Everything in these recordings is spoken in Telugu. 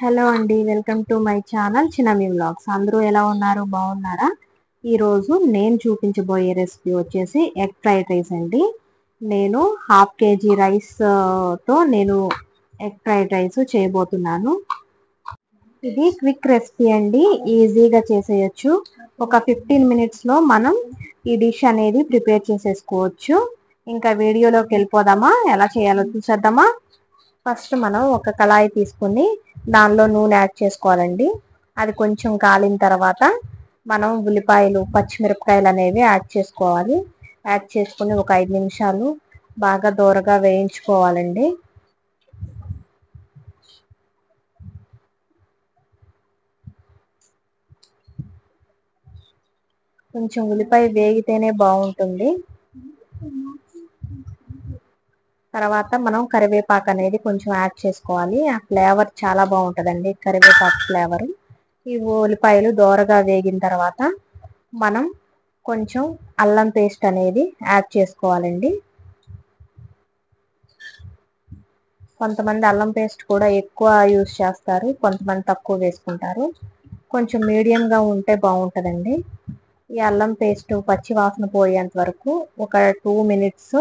హలో అండి, welcome to my channel Chinnami vlogs. అందరూ ఎలా ఉన్నారు? బాగున్నారా? ఈరోజు నేను చూపించబోయే రెసిపీ వచ్చేసి ఎగ్ ఫ్రైడ్ రైస్ అండి. నేను హాఫ్ కేజీ రైస్తో నేను ఎగ్ ఫ్రైడ్ రైస్ చేయబోతున్నాను. ఇది క్విక్ రెసిపీ అండి, ఈజీగా చేసేయచ్చు. ఒక 15 మినిట్స్లో మనం ఈ డిష్ అనేది ప్రిపేర్ చేసేసుకోవచ్చు. ఇంకా వీడియోలోకి వెళ్ళిపోదామా? ఎలా చేయాలో చూసేద్దామా? ఫస్ట్ మనం ఒక కళాయి తీసుకుని దానిలో నూనె యాడ్ చేసుకోవాలండి. అది కొంచెం కాలిన తర్వాత మనం ఉల్లిపాయలు, పచ్చిమిరపకాయలు అనేవి యాడ్ చేసుకోవాలి. యాడ్ చేసుకుని ఒక 5 నిమిషాలు బాగా దోరగా వేయించుకోవాలండి. కొంచెం ఉల్లిపాయ వేగితేనే బాగుంటుంది. తర్వాత మనం కరివేపాకు అనేది కొంచెం యాడ్ చేసుకోవాలి. ఆ ఫ్లేవర్ చాలా బాగుంటుందండి, కరివేపాకు ఫ్లేవర్. ఈ ఉల్లిపాయలు దోరగా వేగిన తర్వాత మనం కొంచెం అల్లం పేస్ట్ అనేది యాడ్ చేసుకోవాలండి. కొంతమంది అల్లం పేస్ట్ కూడా ఎక్కువ యూజ్ చేస్తారు, కొంతమంది తక్కువ వేసుకుంటారు. కొంచెం మీడియంగా ఉంటే బాగుంటుందండి. ఈ అల్లం పేస్ట్ పచ్చి వాసన పోయేంత వరకు ఒక 2 మినిట్స్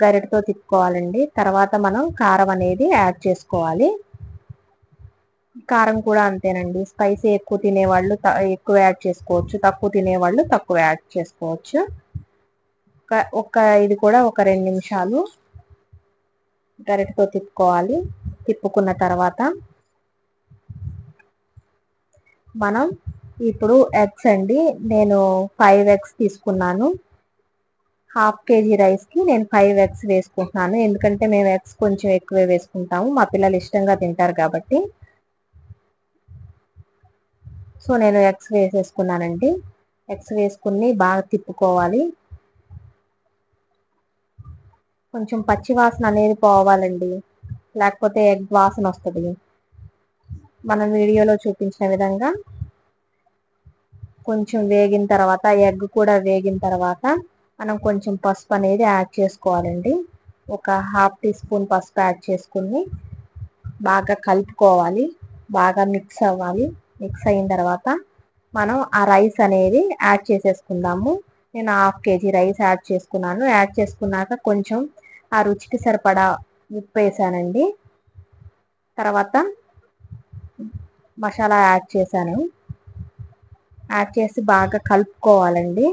గరిటతో తిప్పుకోవాలండి. తర్వాత మనం కారం అనేది యాడ్ చేసుకోవాలి. కారం కూడా అంతేనండి, స్పైసీ ఎక్కువ తినేవాళ్ళు ఎక్కువ యాడ్ చేసుకోవచ్చు, తక్కువ తినేవాళ్ళు తక్కువ యాడ్ చేసుకోవచ్చు. ఇది కూడా ఒక 2 నిమిషాలు గరిటతో తిప్పుకోవాలి. తిప్పుకున్న తర్వాత మనం ఇప్పుడు ఎగ్స్ అండి, నేను 5 ఎగ్స్ తీసుకున్నాను. హాఫ్ కేజీ రైస్కి నేను 5 ఎగ్స్ వేసుకుంటున్నాను, ఎందుకంటే మేము ఎగ్స్ కొంచెం ఎక్కువే వేసుకుంటాము, మా పిల్లలు ఇష్టంగా తింటారు కాబట్టి. సో నేను ఎగ్స్ వేసేసుకున్నానండి. ఎగ్స్ వేసుకుని బాగా తిప్పుకోవాలి. కొంచెం పచ్చి వాసన అనేది పోవాలండి, లేకపోతే ఎగ్ వాసన వస్తుంది. మనం వీడియోలో చూపించిన విధంగా కొంచెం వేగిన తర్వాత, ఎగ్ కూడా వేగిన తర్వాత మనం కొంచెం పసుపు అనేది యాడ్ చేసుకోవాలండి. ఒక హాఫ్ టీ స్పూన్ పసుపు యాడ్ చేసుకుని బాగా కలుపుకోవాలి. బాగా మిక్స్ అవ్వాలి. మిక్స్ అయిన తర్వాత మనం ఆ రైస్ అనేది యాడ్ చేసేసుకుందాము. నేను హాఫ్ కేజీ రైస్ యాడ్ చేసుకున్నాను. యాడ్ చేసుకున్నాక కొంచెం ఆ రుచికి సరిపడా ఉప్పు వేసానండి. తర్వాత మసాలా యాడ్ చేశాను. యాడ్ చేసి బాగా కలుపుకోవాలండి.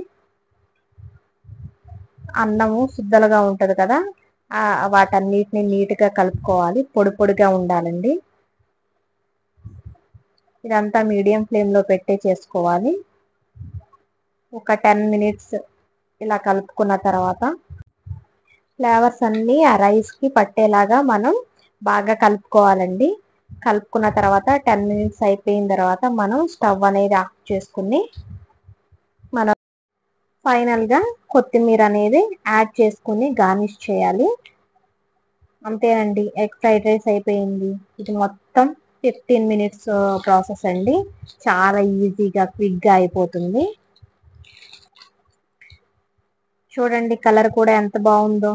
అన్నము శుద్ధలుగా ఉంటుంది కదా, వాటన్నిటిని నీట్గా కలుపుకోవాలి. పొడి పొడిగా ఉండాలండి. ఇదంతా మీడియం ఫ్లేమ్లో పెట్టే చేసుకోవాలి. ఒక 10 మినిట్స్ ఇలా కలుపుకున్న తర్వాత ఫ్లేవర్స్ అన్నీ ఆ రైస్కి పట్టేలాగా మనం బాగా కలుపుకోవాలండి. కలుపుకున్న తర్వాత 10 మినిట్స్ అయిపోయిన తర్వాత మనం స్టవ్ అనేది ఆఫ్ చేసుకుని మనం ఫైనల్గా కొత్తిమీర అనేది యాడ్ చేసుకుని గార్నిష్ చేయాలి. అంతేనండి, ఎగ్ ఫ్రైడ్ రైస్ అయిపోయింది. ఇది మొత్తం 15 మినిట్స్ ప్రాసెస్ అండి, చాలా ఈజీగా క్విక్గా అయిపోతుంది. చూడండి, కలర్ కూడా ఎంత బాగుందో.